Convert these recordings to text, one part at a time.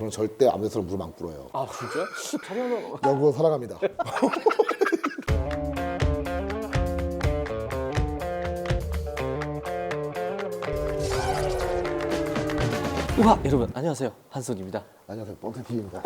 저는 절대 아무 데서나 무릎 안 꿇어요. 아 진짜? 촬영은 영국 사랑합니다. 우와 여러분 안녕하세요 한솔입니다. 안녕하세요, 뻥튀기입니다.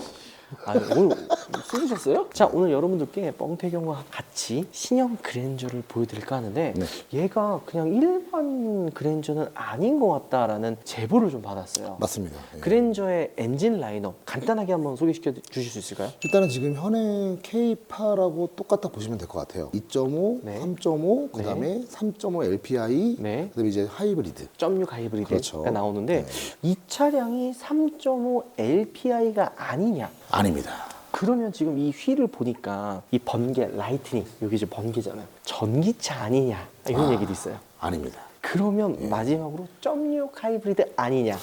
아 오늘 쓰셨어요? 자 오늘 여러분들께 뻥태경과 같이 신형 그랜저를 보여드릴까 하는데 네. 얘가 그냥 일반 그랜저는 아닌 것 같다라는 제보를 좀 받았어요. 맞습니다. 예. 그랜저의 엔진 라인업 간단하게 한번 소개시켜 주실 수 있을까요? 일단은 지금 현행 K8하고 똑같다 보시면 될 것 같아요. 2.5, 네. 3.5, 그다음에 3.5 LPI, 네. 그다음에 이제 하이브리드. 1.6 하이브리드가 그렇죠. 나오는데 네. 이 차량이 3.5 LPI가 아니냐? 아닙니다. 그러면 지금 이 휠을 보니까 이 번개, 라이트닝, 여기 이제 번개잖아요. 전기차 아니냐 이런 얘기도 있어요. 아닙니다. 그러면 마지막으로 0.6 하이브리드 아니냐?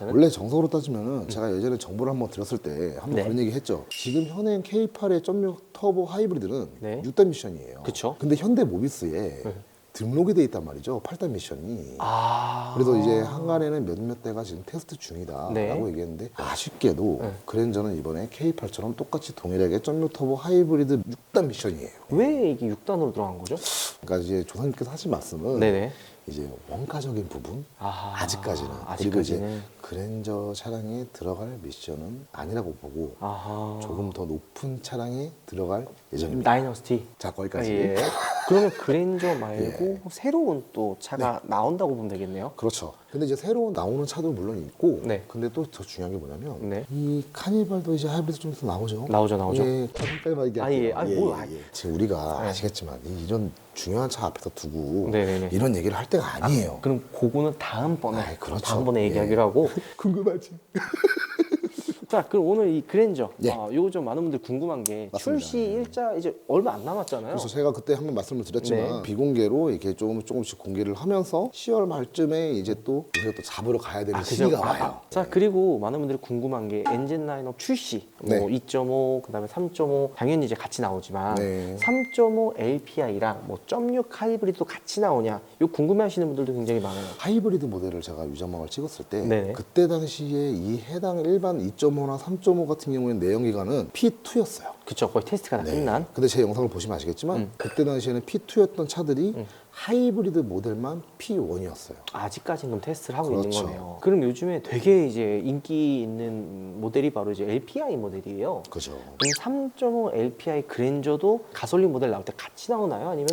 원래 정석으로 따지면은 제가 예전에 정보를 한번 드렸을 때 한번 네. 그런 얘기 했죠. 지금 현행 K8의 1.6 터보 하이브리드는 네. 6단 미션이에요. 그쵸. 근데 현대 모비스에 네. 등록이 돼 있단 말이죠. 8단 미션이. 아. 그래서 이제 한간에는 몇몇 대가 지금 테스트 중이다라고 네. 얘기했는데 아쉽게도 네. 그랜저는 이번에 K8처럼 똑같이 동일하게 1.6 터보 하이브리드 6단 미션이에요. 왜 이게 6단으로 들어간 거죠? 그러니까 이제 조상님께서 하신 말씀은 네네. 이제 원가적인 부분 아하. 아직까지는 그리고 이제 그랜저 차량에 들어갈 미션은 아니라고 보고 아하. 조금 더 높은 차량에 들어갈 예정입니다. 다이너스티. 자 거기까지. 예. 그러면 그랜저 말고 예. 새로운 또 차가 나온다고 보면 되겠네요. 그렇죠. 근데 이제 새로 나오는 차도 물론 있고, 네. 근데 또 더 중요한 게 뭐냐면 네. 이 카니발도 이제 하이브리드 좀 있으면 나오죠. 나오죠. 예, 잠깐만 얘기할게요. 아니, 예. 아니, 뭐, 아니. 지금 우리가 네. 아시겠지만 이런 중요한 차 앞에서 두고 네네네. 이런 얘기를 할 때가 아니에요. 그럼 그거는 다음번에 아이, 그렇죠. 다음번에 예. 얘기하기로 하고. 궁금하지? 자, 그럼 오늘 이 그랜저, 예. 요거 좀 많은 분들 궁금한 게 맞습니다. 출시 일자 이제 얼마 안 남았잖아요. 그래서 제가 그때 한번 말씀을 드렸지만 네. 비공개로 이렇게 조금씩 공개를 하면서 10월 말쯤에 이제 또 우리가 또 잡으러 가야 되는 시기가 와요. 자, 그리고 많은 분들이 궁금한 게 엔진 라인업 출시, 네. 뭐 2.5, 그다음에 3.5 당연히 이제 같이 나오지만 네. 3.5 LPI랑 뭐 0.6 하이브리드도 같이 나오냐? 이거 궁금해하시는 분들도 굉장히 많아요. 하이브리드 모델을 제가 유전망을 찍었을 때 네네. 그때 당시에 이 해당 일반 2.5나 3.5 같은 경우에는 내연기관은 P2였어요. 그쵸? 거의 테스트가 다 네. 끝난. 근데 제 영상을 보시면 아시겠지만 그때 당시에는 P2였던 차들이 하이브리드 모델만 P1이었어요. 아직까지는 그럼 테스트를 하고 그렇죠. 있는 거네요. 그럼 요즘에 되게 이제 인기 있는 모델이 바로 이제 LPI 모델이에요. 그죠. 이 3.5 LPI 그랜저도 가솔린 모델 나올 때 같이 나오나요? 아니면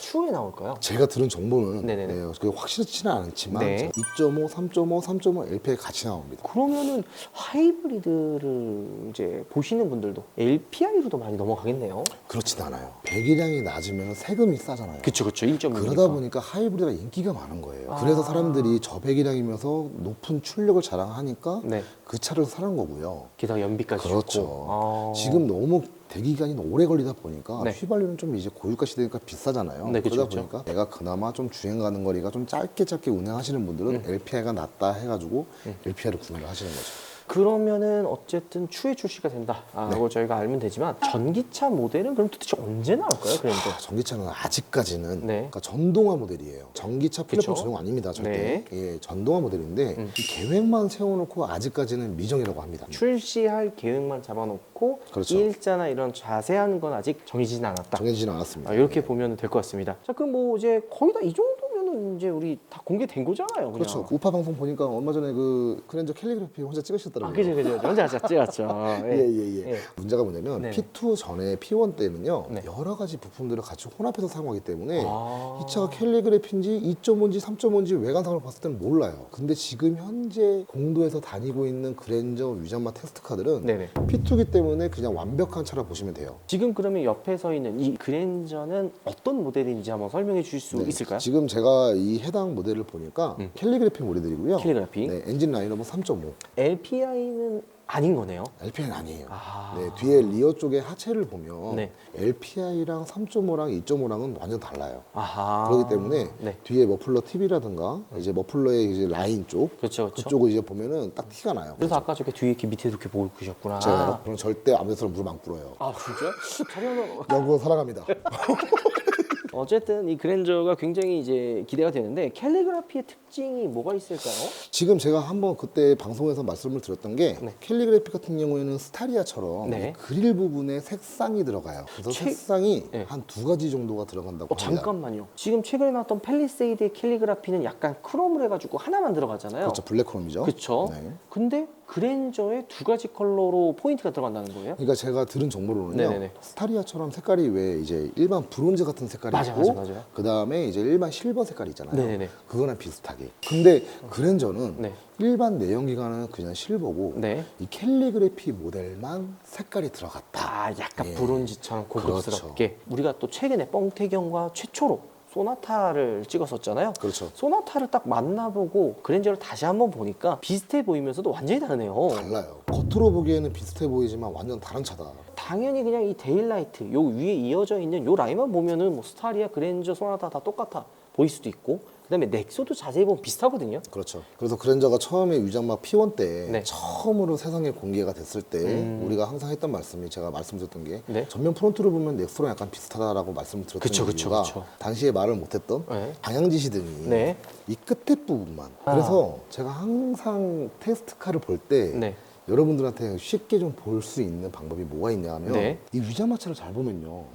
추후에 나올까요? 제가 들은 정보는 네네네. 네, 그게 확실치는 않지만 네. 2.5, 3.5, 3.5 LPI 같이 나옵니다. 그러면은 하이브리드를 이제 보시는 분들도 LPI로도 많이 넘어가겠네요. 그렇진 않아요. 배기량이 낮으면 세금이 싸잖아요. 그쵸 1.5니까. 그러다 보니까 하이브리드가 인기가 많은 거예요. 그래서 사람들이 저배기량이면서 높은 출력을 자랑하니까 네. 그 차를 사는 거고요. 게다가 연비까지 그렇죠. 좋고. 지금 너무 대기간이 오래 걸리다 보니까 네. 휘발유는 좀 이제 고유가 시대니까 비싸잖아요. 네, 그쵸, 그러다 그쵸. 보니까 내가 그나마 좀 주행 가는 거리가 좀 짧게 운행하시는 분들은 LPI가 낮다 해가지고 LPI를 구매를 하시는 거죠. 그러면은 어쨌든 추후에 출시가 된다라고 저희가 알면 되지만 전기차 모델은 그럼 도대체 언제 나올까요? 그랜저? 전기차는 아직까지는 네. 그러니까 전동화 모델이에요. 전기차 플랫폼 그쵸? 전용 아닙니다, 절대. 네. 예, 전동화 모델인데 이 계획만 세워놓고 아직까지는 미정이라고 합니다. 출시할 계획만 잡아놓고 그렇죠. 일자나 이런 자세한 건 아직 정해지진 않았다. 정해지지는 않았습니다. 이렇게 보면 될 것 같습니다. 자, 그럼 뭐 이제 거의 다 이 정도면은 이제 우리 다 공개된 거잖아요. 그냥. 그렇죠. 우파 방송 보니까 얼마 전에 그 그랜저 캘리그래피 혼자 찍으셨더라고요. 그죠. 먼저 찍었죠. 예. 예. 문제가 뭐냐면 네. P2 전에 P1 때는요 네. 여러 가지 부품들을 같이 혼합해서 사용하기 때문에 아. 이 차가 캘리그래피인지 2.5인지 3.5인지 외관상으로 봤을 때는 몰라요. 근데 지금 현재 공도에서 다니고 있는 그랜저 위전마 테스트 카들은 네네. P2기 때문에 그냥 완벽한 차라 보시면 돼요. 지금 그러면 옆에 서 있는 이 그랜저는 어떤 모델인지 한번 설명해 주실 수 네. 있을까요? 지금 제가 이 해당 모델을 보니까 캘리그래피 모델들이고요. 캘리그래피. 네, 엔진 라인업은 3.5. LPI는 아닌 거네요. LPI는 아니에요. 아. 네, 뒤에 리어 쪽에 하체를 보면 네. LPI랑 3.5랑 2.5랑은 완전 달라요. 아하. 그렇기 때문에 네. 뒤에 머플러 팁이라든가 이제 머플러의 이제 라인 쪽 그렇죠. 그쪽을 이제 보면은 딱 티가 나요. 그래서 아까 저렇게 뒤에 이렇게 밑에 이렇게 보고 계셨구나. 제가 그럼 절대 아무 데서나 무릎 안 꿇어요. 아 진짜? 촬영은 영국 사랑합니다. 어쨌든 이 그랜저가 굉장히 이제 기대가 되는데 캘리그라피의 특징이 뭐가 있을까요? 지금 제가 한번 그때 방송에서 말씀을 드렸던 게 네. 캘리그래피 같은 경우에는 스타리아처럼 네. 이 그릴 부분에 색상이 들어가요. 그래서 책- 색상이 네. 한 2가지 정도가 들어간다고 합니다. 잠깐만요. 지금 최근에 나왔던 팰리세이드의 캘리그라피는 약간 크롬을 해가지고 하나만 들어가잖아요. 그렇죠. 블랙크롬이죠. 그렇죠. 네. 근데 그랜저에 2가지 컬러로 포인트가 들어간다는 거예요? 그러니까 제가 들은 정보로는요. 네네네. 스타리아처럼 색깔이 왜 이제 일반 브론즈 같은 색깔이 맞아, 있고 맞아, 맞아요. 그다음에 이제 일반 실버 색깔이 있잖아요. 네네네. 그거랑 비슷하게. 근데 그랜저는 네. 일반 내연기관은 그냥 실버고 네. 이 캘리그래피 모델만 색깔이 들어갔다. 아, 약간 예. 브론즈처럼 고급스럽게. 우리가 또 최근에 뻥태경과 최초로 소나타를 찍었었잖아요. 그렇죠. 소나타를 딱 만나보고 그랜저를 다시 한번 보니까 비슷해 보이면서도 완전히 다르네요. 달라요. 겉으로 보기에는 비슷해 보이지만 완전 다른 차다. 당연히 그냥 이 데일라이트 요 위에 이어져 있는 요 라인만 보면은 뭐 스타리아, 그랜저, 소나타 다 똑같아 보일 수도 있고, 그다음에 넥소도 자세히 보면 비슷하거든요. 그렇죠. 그래서 그랜저가 처음에 위장막 P1 때 네. 처음으로 세상에 공개가 됐을 때 우리가 항상 했던 말씀이 제가 말씀드렸던 게 네. 전면 프론트를 보면 넥소랑 약간 비슷하다라고 말씀을 드렸던 그쵸, 그쵸, 이유가 그쵸. 당시에 말을 못했던 네. 방향지시등이 네. 이 끝에 부분만. 아. 그래서 제가 항상 테스트카를 볼 때 네. 여러분들한테 쉽게 좀 볼 수 있는 방법이 뭐가 있냐 하면 네. 이 위장마차를 잘 보면요.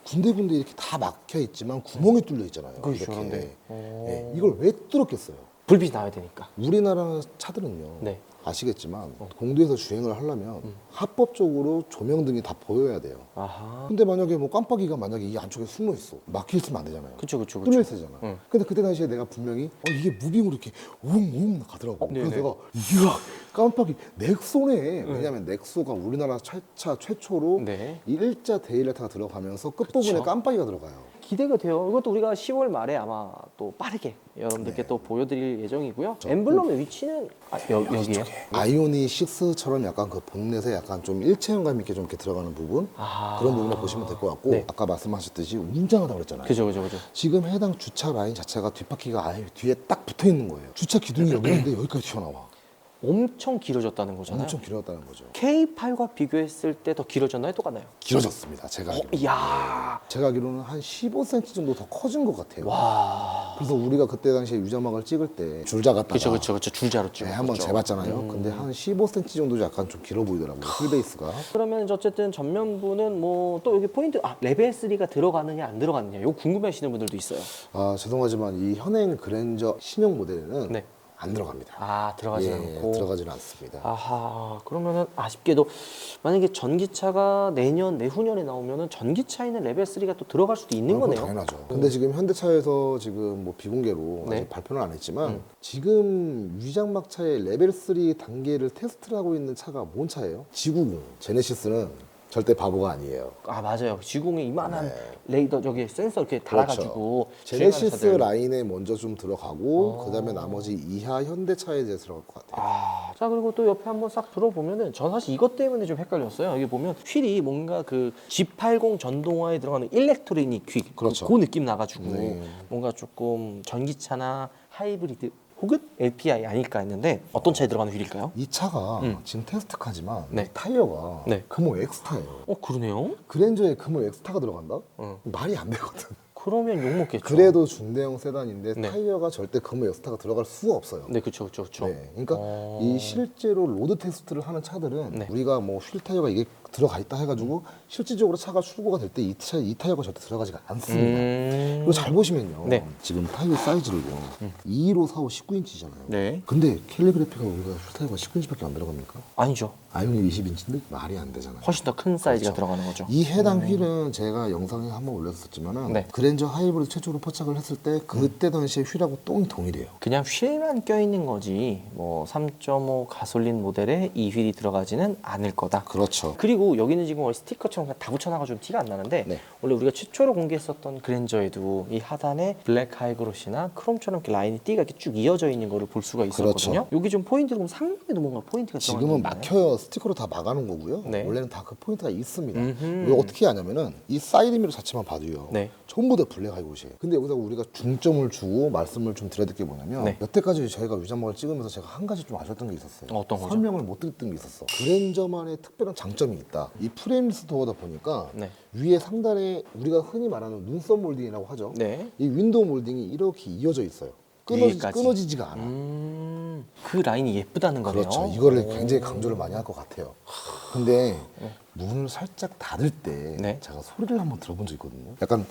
군데군데 이렇게 다 막혀 있지만 구멍이 뚫려 있잖아요. 그렇죠. 이렇게. 네. 네. 이걸 왜 뚫었겠어요? 불빛이 나와야 되니까. 우리나라 차들은요. 네. 아시겠지만 공도에서 주행을 하려면 합법적으로 조명등이 다 보여야 돼요. 아하. 근데 만약에 뭐 깜빡이가 만약에 이 안쪽에 숨어 있어. 막혀 있으면 안 되잖아요. 그쵸, 그쵸, 뚫려 그쵸. 있어야 되잖아. 응. 근데 그때 당시에 내가 분명히 이게 무빙으로 이렇게 웅웅 가더라고. 그래서 네네. 내가 이야 깜빡이 넥소네. 왜냐면 넥소가 우리나라 차 최초로 네. 일자 데일라이트가 들어가면서 끝부분에 그쵸. 깜빡이가 들어가요. 기대가 돼요. 이것도 우리가 10월 말에 아마 또 빠르게 여러분들께 또 보여드릴 예정이고요. 엠블럼의 위치는 여기에요. 아이오닉 6처럼 약간 그 본넷에 약간 좀 일체형감 있게 좀 이렇게 들어가는 부분 아. 그런 부분을 보시면 될 것 같고 네. 아까 말씀하셨듯이 웅장하다고 그랬잖아요. 그죠, 그죠, 그죠. 지금 해당 주차 라인 자체가 뒷바퀴가 아예 뒤에 딱 붙어 있는 거예요. 주차 기둥이 여기 있는데 여기까지 튀어나와. 엄청 길어졌다는 거잖아요. 엄청 길어졌다는 거죠. K8과 비교했을 때 더 길어졌나요? 똑같나요? 길어졌습니다. 제가 알기로는. 이야. 제가 알기로는 한 15cm 정도 더 커진 것 같아요. 와. 그래서 우리가 그때 당시에 유자막을 찍을 때 줄자 갖다가 그쵸, 그쵸, 그쵸. 줄자로 찍어. 네, 한번 재봤잖아요. 근데 한 15cm 정도 약간 좀 길어 보이더라고요. 휠베이스가. 그러면 어쨌든 전면부는 뭐 또 여기 포인트, 레벨 3가 들어가느냐 안 들어가느냐 이거 궁금해하시는 분들도 있어요. 아 죄송하지만 이 현행 그랜저 신형 모델에는 네. 안 들어갑니다. 아, 들어가지 예, 않고. 들어가지는 않습니다. 아하, 그러면은 아쉽게도 만약에 전기차가 내년, 내후년에 나오면은 전기차에는 레벨 3가 또 들어갈 수도 있는 그건 거네요. 당연하죠. 근데 지금 현대차에서 지금 뭐 비공개로 네. 아직 발표는 안 했지만 지금 위장막차의 레벨 3 단계를 테스트를 하고 있는 차가 뭔 차예요? G90. 제네시스는 절대 바보가 아니에요. 아, 맞아요. G0에 이만한 네. 레이더 저기 센서 이렇게 달아가지고 주행하는 제네시스 차들. 라인에 먼저 좀 들어가고 그다음에 나머지 이하 현대차에 대해서 들어갈 것 같아요. 아, 자 그리고 또 옆에 한번 싹 들어보면은 전 사실 이것 때문에 좀 헷갈렸어요. 여기 보면 휠이 뭔가 그 G80 전동화에 들어가는 일렉트로닉 휠, 그렇죠. 그 느낌 나가지고 네. 뭔가 조금 전기차나 하이브리드 혹은 LPI 아닐까 했는데 어떤 차에 들어가는 휠일까요? 이 차가 지금 테스트카지만 네. 타이어가 네. 금호 엑스타예요. 그러네요. 그랜저에 금호 엑스타가 들어간다? 응. 말이 안 되거든. 그러면 욕 먹겠죠. 그래도 중대형 세단인데 네. 타이어가 절대 금호 엑스타가 들어갈 수가 없어요. 네, 그렇죠, 그렇죠, 그렇죠. 네, 그러니까 이 실제로 로드 테스트를 하는 차들은 네. 우리가 뭐 휠 타이어가 이게 들어가 있다 해가지고 실질적으로 차가 출고가 될 때 이 타이어가 절대 들어가지가 않습니다. 그리고 잘 보시면요. 네. 지금 타이어 사이즈를요. 21545 19인치잖아요. 네. 근데 캘리그래피가 우리가 휠 타이어가 19인치밖에 안 들어갑니까? 아니죠. 아이오닉 20인치인데 말이 안 되잖아요. 훨씬 더 큰 사이즈가 그렇죠. 들어가는 거죠. 이 해당 휠은 제가 영상에 한번 올렸었지만은 네. 그랜저 하이브리드 최초로 포착을 했을 때 그때 당시에 휠하고 똥이 동일해요. 그냥 휠만 껴있는 거지 뭐 3.5 가솔린 모델에 이 휠이 들어가지는 않을 거다. 그렇죠. 그리고 여기는 지금 원래 스티커처럼 그냥 다 붙여놔가지고 티가 안 나는데 네. 원래 우리가 최초로 공개했었던 그랜저에도 이 하단에 블랙 하이그로시나 크롬처럼 이렇게 라인이 띠가 이렇게 쭉 이어져 있는 거를 볼 수가 있었거든요. 여기 좀 포인트를 보면 상단에도 뭔가 포인트가 들어가 지금은 있나요? 막혀요. 스티커로 다 막아놓은 거고요. 네. 원래는 다 그 포인트가 있습니다. 음흠. 이거 어떻게 하냐면은 이 사이드 미러 자체만 봐도요. 네. 전부 다 다 블랙 하이그로시예요. 근데 여기서 우리가 중점을 주고 말씀을 좀 드려야 될 게 뭐냐면 네. 여태까지 저희가 위장막을 찍으면서 제가 한 가지 좀 아쉬웠던 게 있었어요. 어떤 거죠? 설명을 못 드렸던 게 있었어. 그랜저만의 특별한 장점이 있다. 이 프레임리스 도어다 보니까 네. 위에 상단에 우리가 흔히 말하는 눈썹 몰딩이라고 하죠. 네. 이 윈도우 몰딩이 이렇게 이어져 있어요. 위에까지. 끊어지지가 않아. 그 라인이 예쁘다는 거네요. 그렇죠. 이거를 오. 굉장히 강조를 많이 할 것 같아요. 근데 문을 살짝 닫을 때 네. 제가 소리를 한번 들어본 적이 있거든요. 약간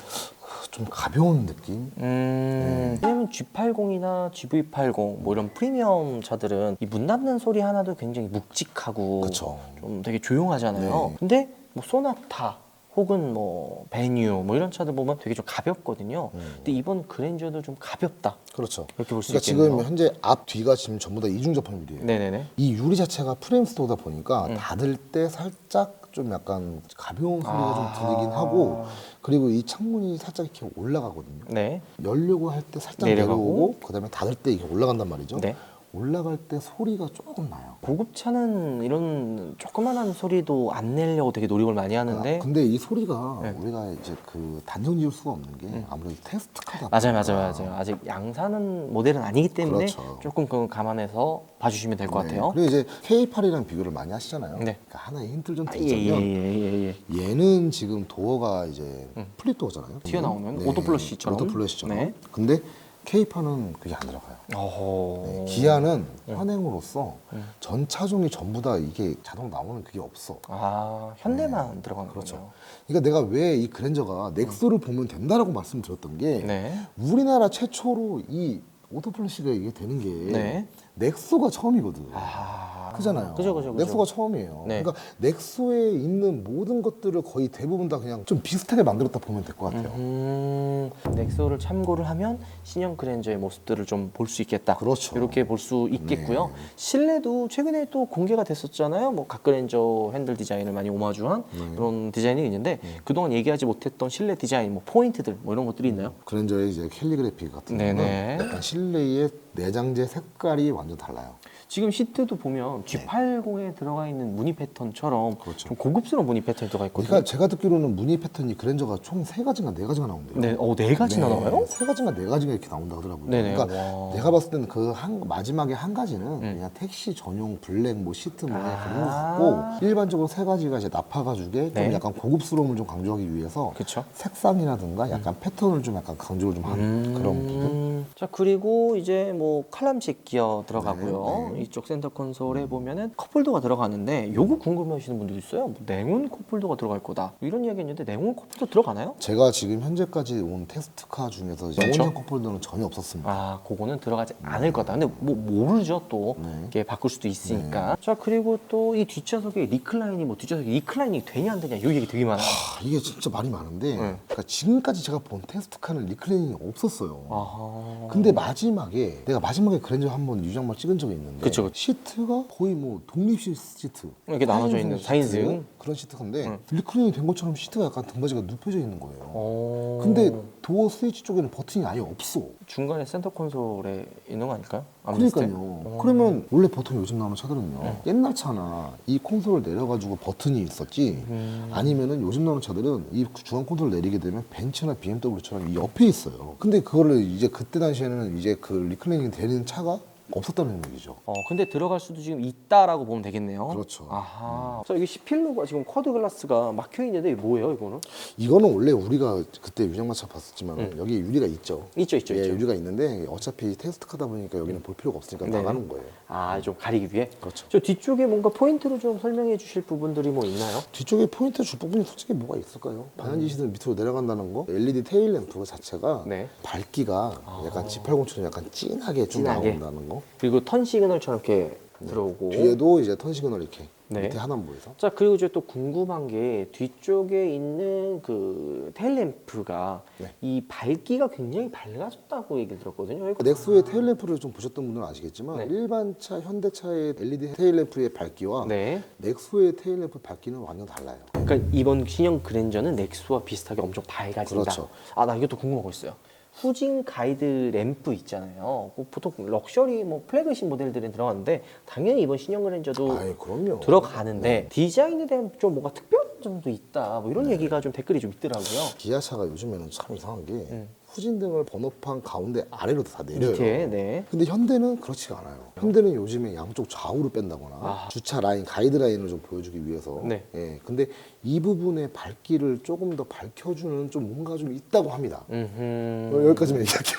좀 가벼운 느낌? 왜냐면 G80이나 GV80 뭐 이런 프리미엄 차들은 이 문 닫는 소리 하나도 굉장히 묵직하고 그쵸. 좀 되게 조용하잖아요. 네. 근데 뭐 소나타 혹은 뭐 베뉴 뭐 이런 차들 보면 되게 좀 가볍거든요. 근데 이번 그랜저도 좀 가볍다. 그렇죠. 이렇게 볼 수 그러니까 있겠네요. 지금 현재 앞 뒤가 지금 전부 다 이중 접합 유리예요. 네네네. 이 유리 자체가 프레임 스토어다 보니까 닫을 때 살짝 좀 약간 가벼운 소리가 좀 들리긴 하고, 그리고 이 창문이 살짝 이렇게 올라가거든요. 네. 열려고 할 때 살짝 내려가고. 내려오고 그다음에 닫을 때 이게 올라간단 말이죠. 네. 올라갈 때 소리가 조금 나요. 고급차는 이런 조그만한 소리도 안 내려고 되게 노력을 많이 하는데 근데 이 소리가 네. 우리가 이제 그 단정 지을 수가 없는 게 아무래도 테스트카다 맞아요. 아직 양산은 모델은 아니기 때문에 그렇죠. 조금 그건 감안해서 봐주시면 될 것 같아요. 그리고 이제 K8이랑 비교를 많이 하시잖아요. 네. 그러니까 하나의 힌트를 좀 예. 드리자면 얘는 지금 도어가 이제 플립 도어잖아요. 튀어나오면 오토플러시처럼. 오토플러시처럼. 네. 근데 K8은 그게 안 들어가요. 어허. 네, 기아는 현행으로서 전 차종이 전부 다 이게 자동 나오는 그게 없어. 아, 현대만 들어가는 그렇죠. 거죠. 그러니까 내가 왜 이 그랜저가 넥소를 보면 된다라고 말씀드렸던 게 네. 우리나라 최초로 이 오토플러시가 이게 되는 게 네. 넥소가 처음이거든. 아, 그잖아요. 그죠. 넥소가 처음이에요. 네. 그러니까 넥소에 있는 모든 것들을 거의 대부분 다 그냥 좀 비슷하게 만들었다 보면 될 것 같아요. 넥소를 참고를 하면 신형 그랜저의 모습들을 좀 볼 수 있겠다. 그렇죠. 이렇게 볼 수 있겠고요. 네. 실내도 최근에 또 공개가 됐었잖아요. 뭐 각그랜저 핸들 디자인을 많이 오마주한 그런 디자인이 있는데 그동안 얘기하지 못했던 실내 디자인, 뭐 포인트들 뭐 이런 것들이 있나요? 그랜저의 이제 캘리그래피 같은 네네. 거는 약간 실내의 내장재 색깔이 완전 달라요. 지금 시트도 보면 G80에 들어가 있는 무늬 패턴처럼 그렇죠. 좀 고급스러운 무늬 패턴이 들어가 있거든요. 그러니까 제가 듣기로는 무늬 패턴이 그랜저가 총 3가지인가 4가지가 나온대요. 네, 네 가지나 나와요? 3가지인가 4가지가 이렇게 나온다 하더라고요. 네네. 그러니까 와. 내가 봤을 때는 그 마지막에 한 가지는 그냥 택시 전용 블랙 뭐 시트 뭐 그런 거 같고, 일반적으로 3가지가 이제 나파 가죽에 네. 좀 약간 고급스러움을 좀 강조하기 위해서 그쵸. 색상이라든가 약간 패턴을 좀 약간 강조를 좀 하는 그런 부분. 자, 그리고 이제 뭐 칼럼식 기어 들어가고요. 네. 이쪽 센터 콘솔에 보면은 컵홀더가 들어가는데 요거 궁금해하시는 분들도 있어요. 뭐 냉온 컵홀더가 들어갈 거다. 이런 이야기 했는데 냉온 컵홀더 들어가나요? 제가 지금 현재까지 온 테스트카 중에서 그렇죠. 영원형 컵홀더는 전혀 없었습니다. 아, 그거는 들어가지 않을 거다. 근데 뭐 모르죠 또 네. 이게 바꿀 수도 있으니까. 자, 그리고 또 이 뒷좌석에 리클라인이 뭐 뒷좌석에 리클라인이 되냐 안 되냐 이 얘기 되게 많아요. 이게 진짜 말이 많은데, 그러니까 지금까지 제가 본 테스트카는 리클레이닝이 없었어요. 아하. 근데 마지막에 내가 마지막에 그랜저 한번 유장말 찍은 적이 있는데 그쵸. 시트가 거의 뭐 독립식 시트 이렇게 나눠져 있는 4인승. 그런 시트인데 리클레이닝 된 것처럼 시트가 약간 등받이가 눕혀져 있는 거예요. 어. 근데 도어 스위치 쪽에는 버튼이 아예 없어. 중간에 센터 콘솔에 있는 거 아닐까요? 아무래도. 그러니까요. 그러면 원래 보통 요즘 나오는 차들은요, 옛날 차나 이 콘솔을 내려가지고 버튼이 있었지, 아니면은 요즘 나오는 차들은 이 중앙 콘솔을 내리게 되면 벤츠나 BMW처럼 이 옆에 있어요. 근데 그거를 이제 그때 당시에는 이제 그 리클레이닝 되는 차가 없었다는 얘기죠. 근데 들어갈 수도 지금 있다라고 보면 되겠네요. 그렇죠. 아하. 그래서 이게 C필로가 지금 쿼드 글라스가 막혀 있는데 이게 뭐예요, 이거는? 이거는 원래 우리가 그때 유장마차 봤었지만 여기 유리가 있죠. 있죠. 예, 유리가 있는데 어차피 테스트카다 보니까 여기는 볼 필요가 없으니까 네. 나가는 거예요. 아, 좀 가리기 위해? 그렇죠. 저 뒤쪽에 뭔가 포인트로 좀 설명해 주실 부분들이 뭐 있나요? 뒤쪽에 포인트 줄 부분이 솔직히 뭐가 있을까요? 방향 지시등 밑으로 내려간다는 거, LED 테일 램프 자체가 네. 밝기가 약간 G80처럼 약간 진하게 좀 진하게. 나온다는 거. 그리고 턴 시그널처럼 이렇게 들어오고. 뒤에도 이제 턴 시그널 이렇게 네. 밑에 하나만 보여서. 자, 그리고 이제 또 궁금한 게 뒤쪽에 있는 그 테일램프가 네. 이 밝기가 굉장히 밝아졌다고 얘기를 들었거든요. 이거 넥소의 테일 램프를 좀 보셨던 분들은 아시겠지만 네. 일반 차 현대차의 LED 테일 램프의 밝기와 네. 넥소의 테일 램프 밝기는 완전 달라요. 그러니까 이번 신형 그랜저는 넥스와 비슷하게 엄청 밝아진다. 그렇죠. 아, 나 이것도 궁금한 거 있어요. 후진 가이드 램프 있잖아요. 뭐 보통 럭셔리 뭐 플래그십 모델들은 들어가는데 당연히 이번 신형 그랜저도 아이, 그럼요. 들어가는데 디자인에 대한 좀 뭔가 특별한 점도 있다. 뭐 이런 얘기가 좀 댓글이 좀 있더라고요. 기아차가 요즘에는 참 이상한 게 후진등을 번호판 가운데 아래로 다 내려요. 밑에, 네. 근데 현대는 그렇지가 않아요. 현대는 요즘에 양쪽 좌우로 뺀다거나 아. 주차 라인, 가이드 라인을 좀 보여주기 위해서. 네. 예. 근데 이 부분의 밝기를 조금 더 밝혀주는 좀 뭔가 좀 있다고 합니다. 여기까지만 얘기할게요.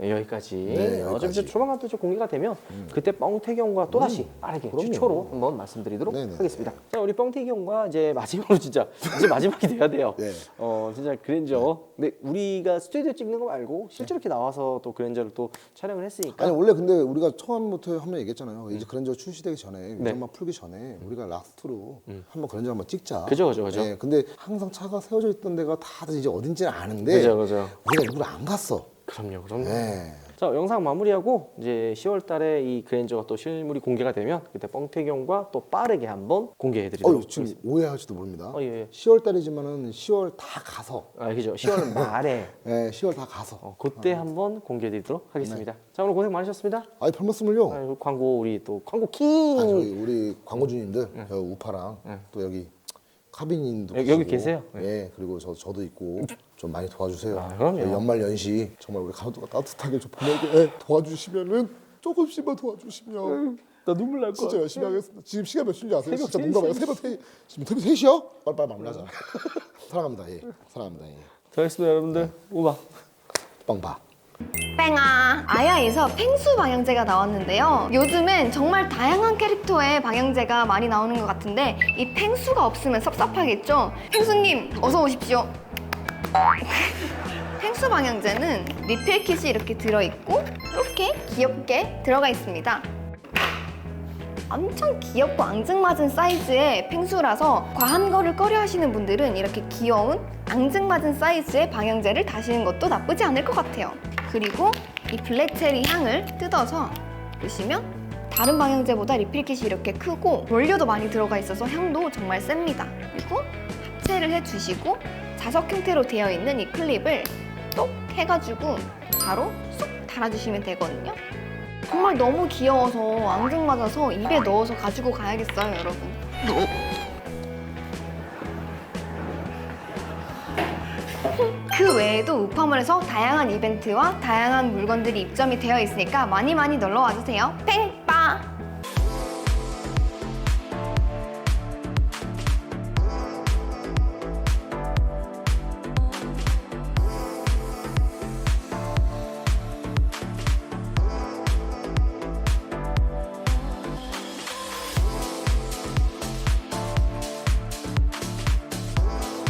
네, 여기까지. 네, 어차피 여기까지. 이제 조만간 또 공개가 되면 그때 뻥태경과 또다시 빠르게 그럼요. 추초로 한번 말씀드리도록 네네. 하겠습니다. 자, 우리 뻥태경과 이제 마지막으로 진짜 이제 마지막이 돼야 돼요. 네. 진짜 그랜저. 근데 우리가 스튜디오 찍는 거 말고 실제로 이렇게 나와서 또 그랜저를 또 촬영을 했으니까. 아니 원래 근데 우리가 처음부터 한번 얘기했잖아요. 이제 그랜저 출시되기 전에 위장막 풀기 전에 우리가 라스트로 한번 그랜저 한번 찍자. 그죠. 네, 근데 항상 차가 세워져 있던 데가 다들 이제 어딘지는 아는데 그죠. 우리가 일부러 안 갔어. 그럼요. 네. 자, 영상 마무리하고 이제 10월 달에 이 그랜저가 또 실물이 공개가 되면 그때 뻥태경과 또 빠르게 한번 공개해드리도록 지금 하겠습니다. 오해할지도 모릅니다. 예. 10월 달이지만은 10월 다 가서. 그죠. 10월 말에 네, 10월 다 가서. 그때 한번 공개해드리도록 하겠습니다. 자, 오늘 고생 많으셨습니다. 아니 별 말씀을요. 아이고, 광고 우리 또 광고 킹. 저희 우리 광고주님들 저 우파랑 또 여기 카빈님도 여기 계세요? 네. 예, 그리고 저도 있고 좀 많이 도와주세요. 그럼요. 저희 연말 연시 정말 우리 가족과 따뜻하게 좀 보내게 도와주시면은 조금씩만 도와주시면 나 눈물 날 진짜 열심히 하겠습니다. 지금 시간 몇 시인지 아세요? 새벽 진짜 3시. 농담이에요. 새벽 3시. 지금 새벽 3시요? 빨리빨리 마무리하자. 사랑합니다. 예. 사랑합니다. 예. 잘했습니다, 여러분들. 우박. 빵바. 뺑아! 아야에서 펭수 방향제가 나왔는데요. 요즘엔 정말 다양한 캐릭터의 방향제가 많이 나오는 것 같은데 이 펭수가 없으면 섭섭하겠죠? 펭수님 어서 오십시오. 펭수 방향제는 리필킷이 이렇게 들어있고 이렇게 귀엽게 들어가 있습니다. 엄청 귀엽고 앙증맞은 사이즈의 펭수라서 과한 거를 꺼려 하시는 분들은 이렇게 귀여운 앙증맞은 사이즈의 방향제를 다시는 것도 나쁘지 않을 것 같아요. 그리고 이 블랙체리 향을 뜯어서 보시면 다른 방향제보다 리필킷이 이렇게 크고 원료도 많이 들어가 있어서 향도 정말 셉니다. 그리고 합체를 해주시고 자석 형태로 되어 있는 이 클립을 똑 해가지고 바로 쏙 달아주시면 되거든요. 정말 너무 귀여워서 앙증맞아서 입에 넣어서 가지고 가야겠어요, 여러분. 그 외에도 우파몰에서 다양한 이벤트와 다양한 물건들이 입점이 되어 있으니까 많이 놀러 와주세요. 팽빠!